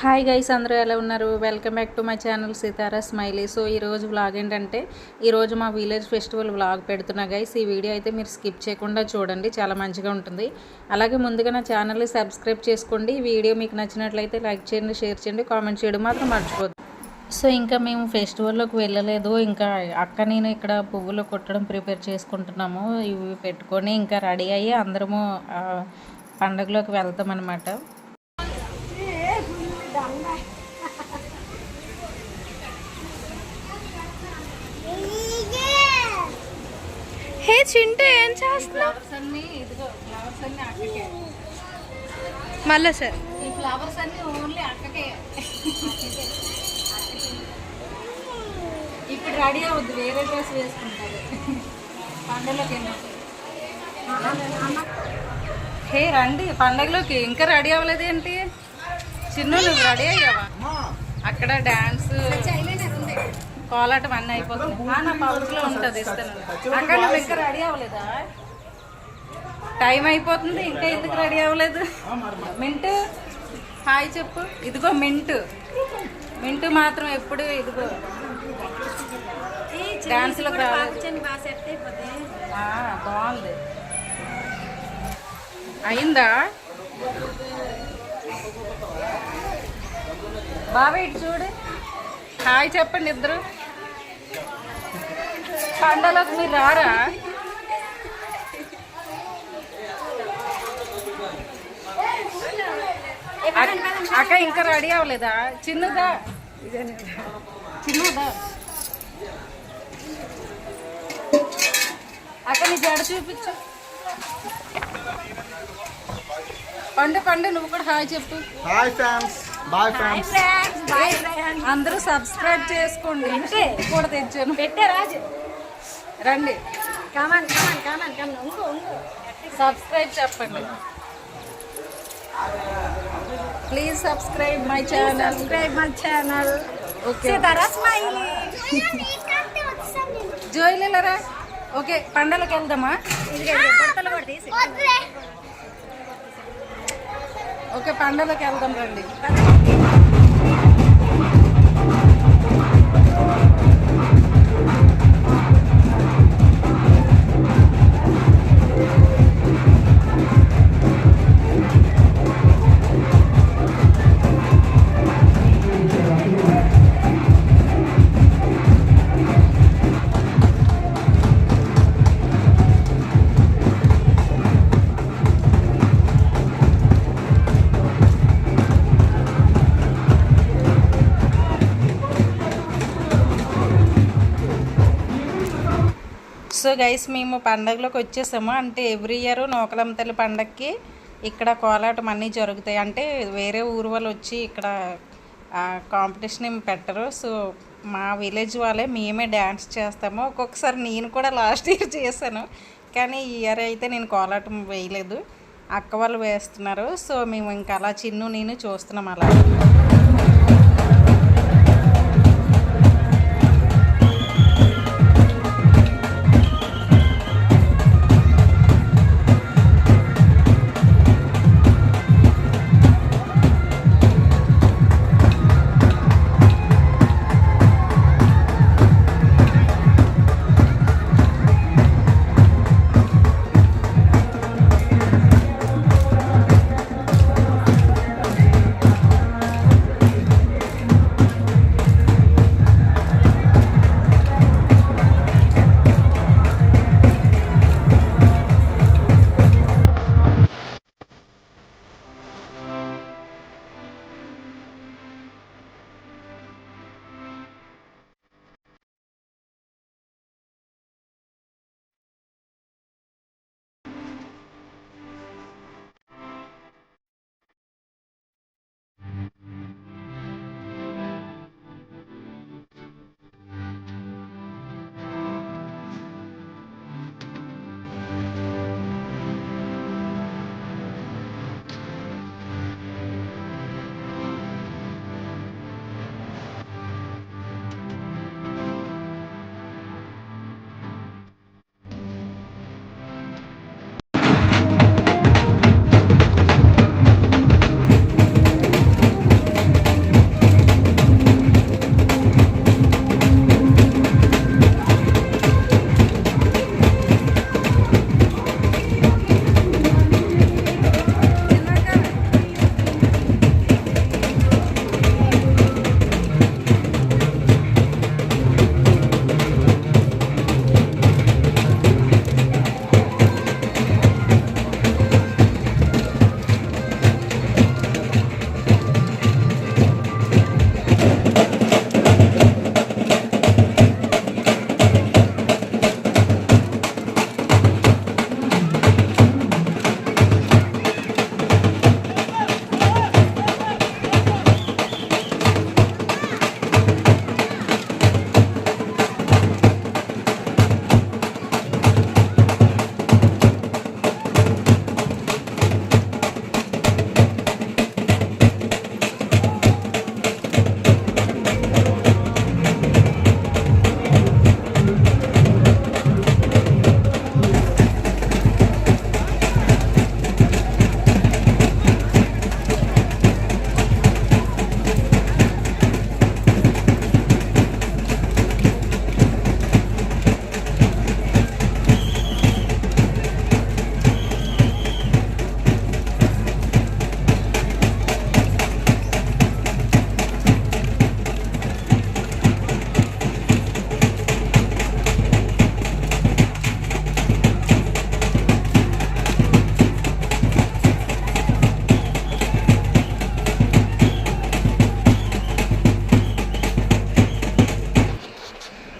Hi guys, అందరూ ఎలా ఉన్నారు? Welcome back to my channel Sithara smiley. So ఈరోజు వ్లాగ్ ఏంటంటే, ఈరోజు మా విలేజ్ ఫెస్టివల్ వ్లాగ్ పెడుతున్నా గైస్. ఈ వీడియో అయితే మీరు స్కిప్ చేయకుండా చూడండి, చాలా మంచిగా ఉంటుంది. అలాగే ముందుగా నా ఛానల్ని సబ్స్క్రైబ్ చేసుకోండి. ఈ వీడియో మీకు నచ్చినట్లయితే లైక్ చేయండి, షేర్ చేయండి, కామెంట్ చేయడం మాత్రం మర్చిపోద్దు. సో ఇంకా మేము ఫెస్టివల్లోకి వెళ్ళలేదు. ఇంకా అక్క నేను ఇక్కడ పువ్వులు కొట్టడం ప్రిపేర్ చేసుకుంటున్నాము. ఇవి పెట్టుకొని ఇంకా రెడీ అయ్యి అందరము పండుగలోకి వెళ్తాం అన్నమాట. హే చింటే ఏం చేస్తున్నావు? ఫ్లవర్స్ అన్నీ ఇదిగో, ఫ్లవర్స్ అన్నీ అక్కకే. మళ్ళా సార్ ఈ ఫ్లవర్స్ అన్నీ ఓన్లీ అక్కకే. ఇప్పుడు రెడీ అవుద్ది, వేరే డ్రెస్ వేసుకుంటారు పండుగలోకి. హే రండి పండుగలోకి. ఇంకా రెడీ అవ్వలేదేంటి చిన్ను? నువ్వు రెడీ అయ్యావా? అక్కడ డ్యాన్స్ కోలాటం అన్నీ అయిపోతుంది. నా పౌచ్లో ఉంటుంది, ఇస్తాను. అక్కడ నువ్వు ఇంకా రెడీ అవ్వలేదా? టైం అయిపోతుంది, ఇంకా ఎందుకు రెడీ అవ్వలేదు? మింటు హాయ్ చెప్పు. ఇదిగో మింటు, మింటు మాత్రం ఎప్పుడు ఇదిగో డాన్స్లోకి రాలేదు. బాగుంది. అయిందా బాబా? ఇటు చూడు, హాయ్ చెప్పండి ఇద్దరు. పండగలకు మీరు రారా? అక్క ఇంకా రెడీ అవ్వలేదా? చిన్నదా, చిన్నదా అక్క నీ జడ చూపించు. పండు పండు నువ్వు కూడా హాయ్ చెప్పు. Hi friends, bye friends. అందరూ సబ్స్క్రైబ్ చేసుకోండి. కూడా తెచ్చాను, పెట్టే రాజు రండి. సబ్స్క్రైబ్ చెప్పండి please. Subscribe my channel. Okay జోయిలరా. ఓకే పండగలకు వెళ్దామా? ఓకే పండగలకు వెళ్దాం రండి. సో గైస్ మేము పండగలోకి వచ్చేసాము. అంటే ఎవ్రీ ఇయర్ నూకలమ్మ తల్లి పండగకి ఇక్కడ కోలాటం అన్నీ జరుగుతాయి. అంటే వేరే ఊరు వాళ్ళు వచ్చి ఇక్కడ కాంపిటీషన్ ఏమి పెట్టరు. సో మా విలేజ్ వాళ్ళే మేమే డ్యాన్స్ చేస్తాము. ఒక్కొక్కసారి నేను కూడా లాస్ట్ ఇయర్ చేశాను, కానీ ఈ ఇయర్ అయితే నేను కోలాటం వేయలేదు, అక్క వాళ్ళు వేస్తున్నారు. సో మేము ఇంకా అలా చిన్ను నేను చూస్తున్నాం అలా.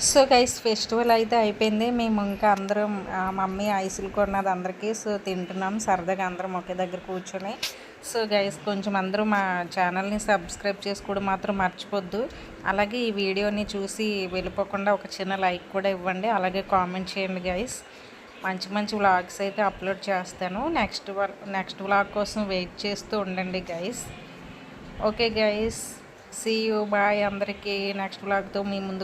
సో గైస్ ఫెస్టివల్ అయితే అయిపోయింది. మేము ఇంకా అందరం మమ్మీ ఐసులు కొన్నది అందరికీ. సో తింటున్నాం సరదాగా అందరం ఒకే దగ్గర కూర్చొని. సో గైస్ కొంచెం అందరూ మా ఛానల్ని సబ్స్క్రైబ్ చేసుకోవడం మాత్రం మర్చిపోద్దు. అలాగే ఈ వీడియోని చూసి వెళ్ళిపోకుండా ఒక చిన్న లైక్ కూడా ఇవ్వండి. అలాగే కామెంట్ చేయండి గైస్. మంచి మంచి వ్లాగ్స్ అయితే అప్లోడ్ చేస్తాను. నెక్స్ట్ వ్లాగ్ కోసం వెయిట్ చేస్తూ ఉండండి guys. Okay guys, see you, bye అందరికీ. నెక్స్ట్ వ్లాగ్తో మీ ముందుకు